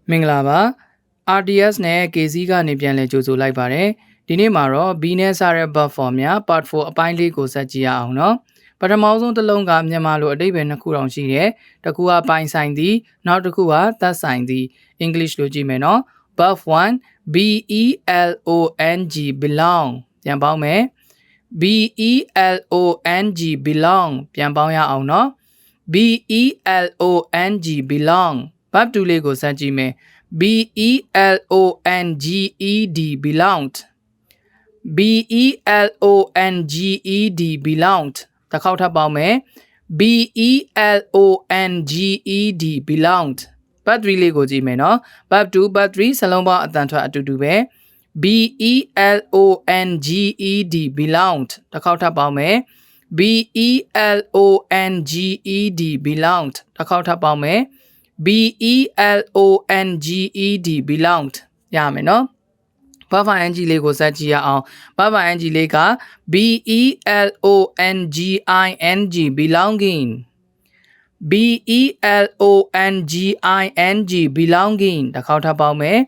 မင်္ဂလာပါ RTS နဲ့ K Zee ကနေပြန်လည်ကြိုဆိုလိုက်ပါတယ်ဒီနေ့မှာတော့ B နဲ့စတဲ့ verb form များ part 4အပိုင်းလေးကိုဆက်ကြည့်ရအောင်နော်ပထမဆုံးတစ်လုံးကမြန်မာလိုအဓိပ္ပာယ်နှစ်ခုတောင်ရှိတယ်တစ်ခုကပိုင်ဆိုင်သည်နောက်တစ်ခုကသက်ဆိုင်သည် English လိုကြည့်မယ်နော် verb 1 belong belong ပြန်ပေါင်းမယ် belong belong ပြန်ပေါင်းရအောင်နော် belong belong verb 2လေးကိုဆက်ကြည့်မယ် belonged belonged belonged belonged တစ်ခေါက်ထပ်ပေါင်းမယ် belonged belonged verb 3လေးကိုကြည့်မယ်နော် verb 2 verb 3စလုံးပေါင်းအတန်ထွက်အတူတူပဲ belonged belonged တစ်ခေါက်ထပ်ပေါင်းမယ် belonged belonged တစ်ခေါက်ထပ်ပေါင်းမယ်belonged belonged ရမယ်နော်verb ing လေးကိုဆက်ကြည့်ရအောင် verb ing လေးက belonging belonging belonging belonging တစ်ခေါက်ထပ်ပေါင်းမယ်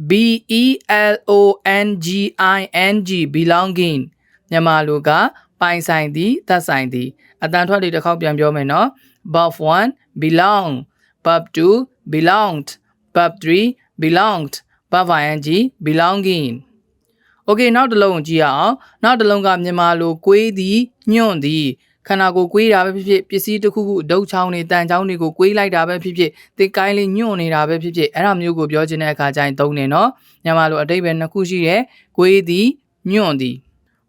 belonging belonging မြန်မာလိုကပိုင်ဆိုင်သည်သက်ဆိုင်သည်အတန်ထွက်လေးတစ်ခေါက်ပြန်ပြောမယ်နော် verb 1 belong verb 2 belonged verb 3 belonged verb ing belonging okay နောက်တစ်လုံးကြည့်ရအောင်နောက်တစ်လုံးကမြန်မာလိုကွေးသည်ညွန့်သည်ခန္ဓာကိုယ်ကွေးတာပဲဖြစ်ဖြစ်ပစ္စည်းတစ်ခုခုဒုတ်ချောင်းနေတန်ချောင်းတွေကိုကွေးလိုက်တာပဲဖြစ်ဖြစ်တစ်ကိုင်းလေးညွန့်နေတာပဲဖြစ်ဖြစ်အဲ့ဒါမျိုးကိုပြောချင်တဲ့အခါကျရင်သုံးတယ်နော်မြန်မာလိုအဓိပ္ပာယ်နှစ်ခုရှိတယ်ကွေးသည်ညွန့်သည်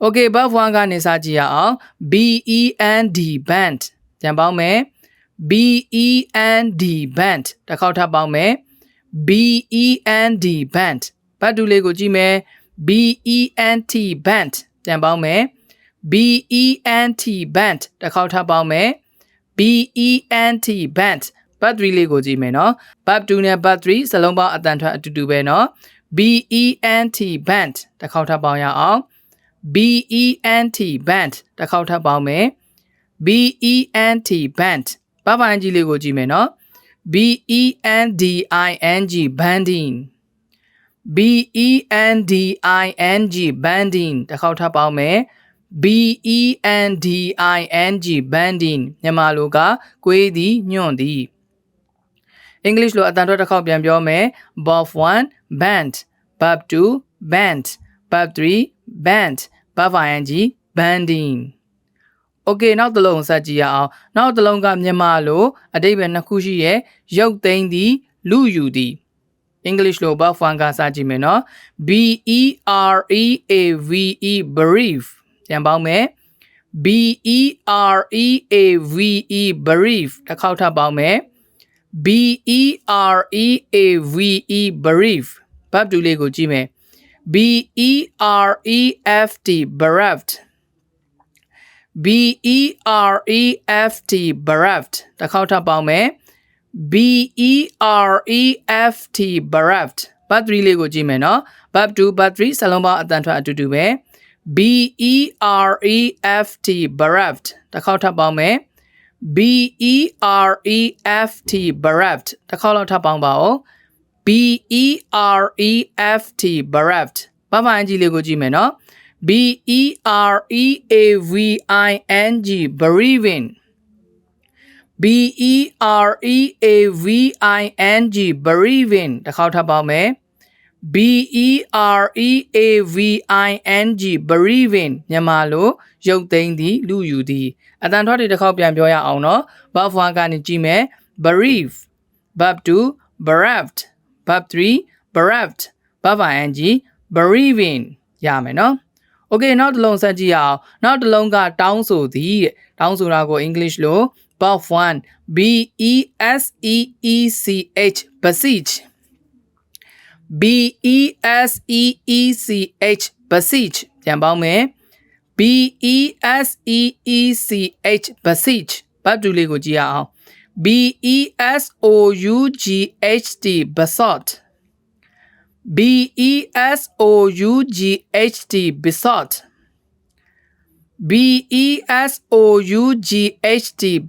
okay verb 1ကနေစကြည့်ရအောင် bend bend ပြန်ပေါင်းမယ် bend bend တစ်ခေါက်ထပ်ပေါင်းမယ် bend bend ဘတ်တူလေးကိုကြည့်မယ် bent bent ပြန်ပေါင်းမယ် bent bent တစ်ခေါက်ထပ်ပေါင်းမယ် bent bent ဘတ်3လေးကိုကြည့်မယ်နော်ဘတ်2နဲ့ဘတ်3စလုံးပေါင်းအတန်ထွက်အတူတူပဲနော် bent bent တစ်ခေါက်ထပ်ပေါင်းရအောင် bent bent တစ်ခေါက်ထပ်ပေါင်းမယ် bent bent ဘာဘာအင်ဂျီလေးကိုကြည့်မယ်နော် bending bending bending bending တစ်ခေါက်ထပ်ပေါင်းမယ် bending bending မြန်မာလိုကကွေးသည်ညွန့်သည် English လိုအတန်ထွက်တစ်ခေါက်ပြန်ပြောမယ် verb 1 bent verb 2 bent verb 3 bent verb ing bending okay နောက်တစ်လုံးဆက်ကြည့်ရအောင်နောက်တစ်လုံးကမြန်မာလိုအဓိပ္ပာယ်နှစ်ခုရှိရဲ့ရုပ်သိမ်းသည်လူယူသည် English လို verb 1ကစကြည့်မယ်နော် bereave bereave ပြန်ပေါင်းမယ် bereave bereave တစ်ခေါက်ထပ်ပေါင်းမယ် bereave bereave verb 2လေးကိုကြည့်မယ် bereft bereft bereft bereft တစ်ခေါက်ထပ်ပေါင်းမယ် bereft bereft ဘတ်3လေးကိုကြည့်မယ်နော်ဘတ်2ဘတ်3စလုံးပေါင်းအတန်ထွက်အတူတူပဲ bereft bereft တစ်ခေါက်ထပ်ပေါင်းမယ် bereft bereft တစ်ခေါက်လောက်ထပ်ပေါင်းပါဦး bereft bereft ဘာမှအင်ဂျီလေးကိုကြည့်မယ်နော် bereaving bereaving bereaving bereaving တစ်ခေါက်ထပ်ပေါင်းမယ် bereaving bereaving မြန်မာလိုရုပ်သိမ်းသည်လူယူသည်အတန်ထွက်တွေတစ်ခေါက်ပြန်ပြောရအောင်နော် verb 1ကနေကြည့်မယ် bereave verb 2 bereft verb 3 bereft verb ing bereaving ရမယ်နော် okay နောက်တစ်လုံးဆက်ကြည့်ရအောင်နောက်တစ်လုံးကတောင်းဆိုသည်တောင်းဆိုတာကို English လို verb 1 beseech beseech beseech beseech ပြန်ပေါင်းမယ် beseech beseech ဘတ်တူလေးကိုကြည့်ရအောင် besoughed besought besoughed besought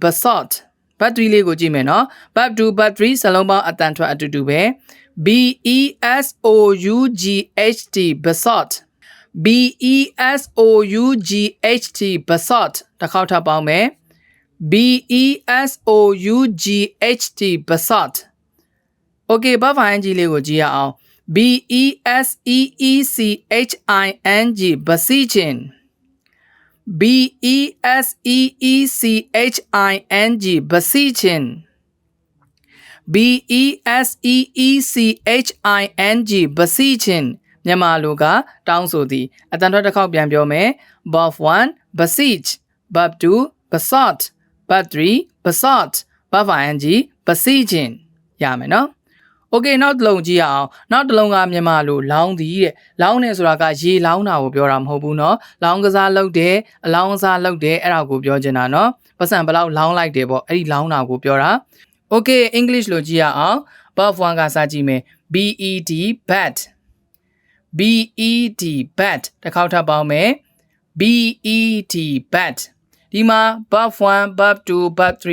besoughed besought Verb 3လေးကိုကြည့်မယ်နော် Verb 2 Verb 3စလုံးပေါင်းအတန်ထွက်အတူတူပဲ BESOUGHT besought BESOUGHT besought တစ်ခေါက်ထပ်ပေါင်းမယ် BESOUGHT besought Okay verb ing လေးကိုကြည့်ရအောင် BESEECHING beseeching BESEECHING beseeching BESEECHING beseeching မြန်မာလိုကတောင်းဆိုသည်အတန်ထွက်တစ်ခေါက်ပြန်ပြောမယ် Verb 1 beseech Verb 2 besought Verb 3 besought Verb ing beseeching ရမယ်နော် Okay နောက်တစ်လုံးကြည့်ရအောင်နောက်တစ်လုံးကမြန်မာလိုလောင်းသည်တဲ့လောင်းနေဆိုတာကရေလောင်းတာကိုပြောတာမဟုတ်ဘူးเนาะလောင်းကစားလုပ်တယ်အလောင်းကစားလုပ်တယ်အဲ့ဒါကိုပြောချင်တာเนาะပတ်စံဘလောက်လောင်းလိုက်တယ်ပေါ့အဲ့ဒီလောင်းတာကိုပြောတာ Okay English လိုကြည့်ရအောင် Verb 1ကစကြည့်မယ် BED bat BED bat တစ်ခေါက်ထပ်ပေါင်းမယ် BED bat ဒီမှာ Verb 1 Verb 2 Verb 3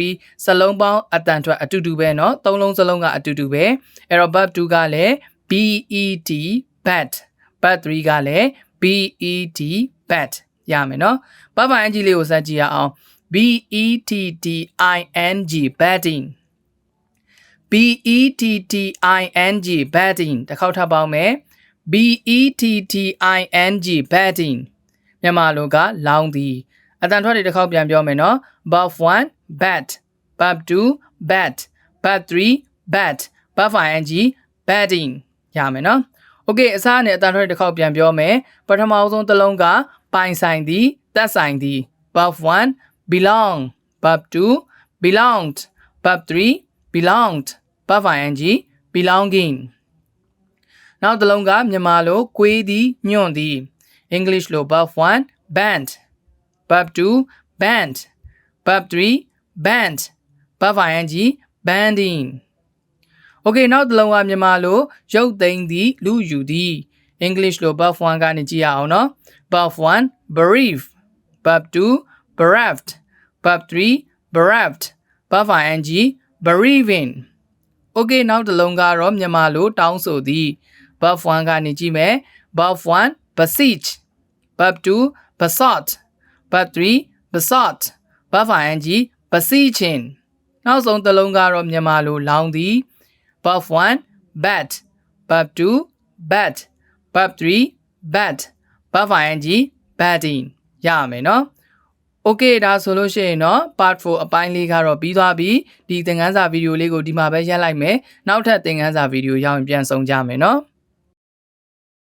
စလုံးပေါင်းအတန်ထွက်အတူတူပဲเนาะသုံးလုံးစလုံးကအတူတူပဲအဲ့တော့ Verb 2ကလည်း BED bat Verb 3ကလည်း BED bat ရမယ်เนาะ Verb ing လေးကိုစကြည့်ရအောင် BETTING batting BETTING batting တစ်ခေါက်ထပ်ပေါင်းမယ် BETTING batting မြန်မာလိုကလောင်းသည်အတန်ထွက်တွေတစ်ခေါက်ပြန်ပြောမယ်နော် Verb 1 bat Verb 2 bat Verb 3 bat Verb ing batting ရမယ်နော် Okay အစားနဲ့အတန်ထွက်တွေတစ်ခေါက်ပြန်ပြောမယ်ပထမဆုံးတစ်လုံးကပိုင်ဆိုင်သည်သက်ဆိုင်သည် Verb 1 belong Verb 2 belonged Verb 3 belonged Verb ing belonging နောက်တစ်လုံးကမြန်မာလိုကွေးသည်ညွန့်သည် English လို Verb 1 band Verb 2 band Verb 3 band Verb ing banding Okay နောက်တစ်လုံးကမြန်မာလိုရုပ်သိမ်းသည်လူယူသည် English လို Verb 1ကနေကြည့်ရအောင်နော် Verb 1 bereave Verb 2 bereft Verb 3 bereft Verb ing bereaving Okay နောက်တစ်လုံးကတော့မြန်မာလိုတောင်းဆိုသည် Verb 1ကနေကြည့်မယ် Verb 1 beseech Verb 2 besought Verb 3 besought Verb ing beseeching နောက်ဆုံးတစ်လုံးကတော့မြန်မာလိုလောင်းသည် Verb 1 bat Verb 2 bat Verb 3 bat Verb ing batting ရမယ်နော် Okay ဒါဆိုလို့ရှိရင်တော့ part 4အပိုင်းလေးကတော့ပြီးသွားပြီဒီသင်ခန်းစာဗီဒီယိုလေးကိုဒီမှာပဲရပ်လိုက်မယ်နောက်ထပ်သင်ခန်းစာဗီဒီယိုရောက်ရင်ပြန်ဆုံကြမယ်နော်